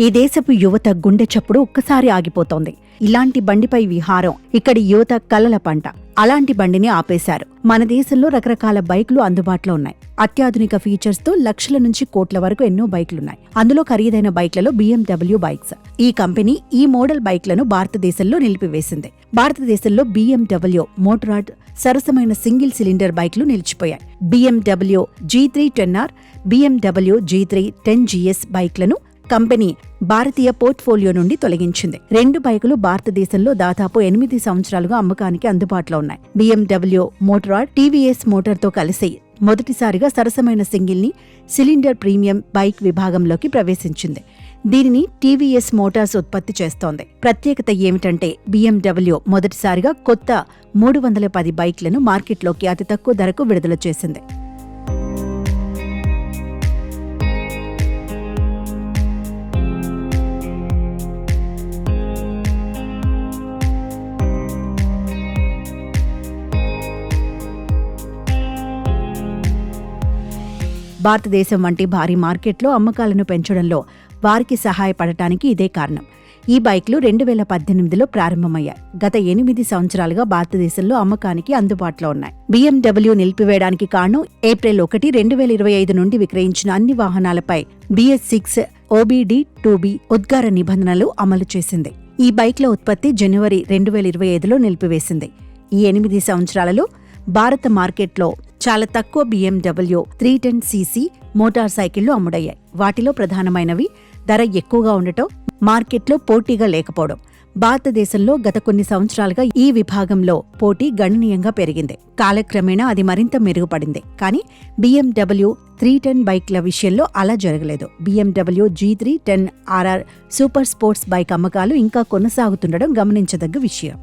ఈ దేశపు యువత గుండె చప్పుడు ఒక్కసారి ఆగిపోతోంది. ఇలాంటి బండిపై విహారం ఇక్కడి యువత కలల పంట. అలాంటి బండిని ఆపేశారు. మన దేశంలో రకరకాల బైకులు అందుబాటులో ఉన్నాయి. అత్యాధునిక ఫీచర్స్ తో లక్షల నుంచి కోట్ల వరకు ఎన్నో బైకులున్నాయి. అందులో ఖరీదైన బైక్లలో BMW బైక్స్. ఈ కంపెనీ ఈ మోడల్ బైక్లను భారతదేశంలో నిలిపివేసింది. భారతదేశంలో BMW మోటరాడ్ సరసమైన సింగిల్ సిలిండర్ బైక్లు నిలిచిపోయాయి. BMW G3 10R, BMW G3 10GS బైక్లను కంపెనీ భారతీయ పోర్ట్ఫోలియో నుండి తొలగించింది. 2 బైకులు భారతదేశంలో దాదాపు 8 సంవత్సరాలుగా అమ్మకానికి అందుబాటులో ఉన్నాయి. BMW మోటరాడ్ TVS మోటార్తో కలిసి మొదటిసారిగా సరసమైన సింగిల్ సిలిండర్ ప్రీమియం బైక్ విభాగంలోకి ప్రవేశించింది. దీనిని TVS మోటార్స్ ఉత్పత్తి చేస్తోంది. ప్రత్యేకత ఏమిటంటే BMW మొదటిసారిగా కొత్త 310 బైక్లను మార్కెట్లోకి అతి తక్కువ ధరకు విడుదల చేసింది. భారతదేశం వంటి భారీ మార్కెట్లో అమ్మకాలను పెంచడంలో వారికి సహాయపడటానికి ఇదే కారణం. ఈ బైక్లు 2018లో ప్రారంభమయ్యాయి. గత 8 సంవత్సరాలుగా భారతదేశంలో అమ్మకానికి అందుబాటులో ఉన్నాయి. BMW నిలిపివేయడానికి కారణం ఏప్రిల్ 1, 2025 నుండి విక్రయించిన అన్ని వాహనాలపై BS6 OBD2B ఉద్గార నిబంధనలు అమలు చేసింది. ఈ బైక్ల ఉత్పత్తి జనవరి 2025లో నిలిపివేసింది. ఈ 8 సంవత్సరాలలో భారత మార్కెట్లో చాలా తక్కువ BMW 310cc మోటార్ సైకిళ్లు అమ్ముడయ్యాయి. వాటిలో ప్రధానమైనవి ధర ఎక్కువగా ఉండటం, మార్కెట్లో పోటీగా లేకపోవడం. భారతదేశంలో గత కొన్ని సంవత్సరాలుగా ఈ విభాగంలో పోటీ గణనీయంగా పెరిగింది. కాలక్రమేణా అది మరింత మెరుగుపడింది. కానీ BMW 310 బైక్ల విషయంలో అలా జరగలేదు. BMW G3 10RR super sports bike అమ్మకాలు ఇంకా కొనసాగుతుండడం గమనించదగ్గ విషయం.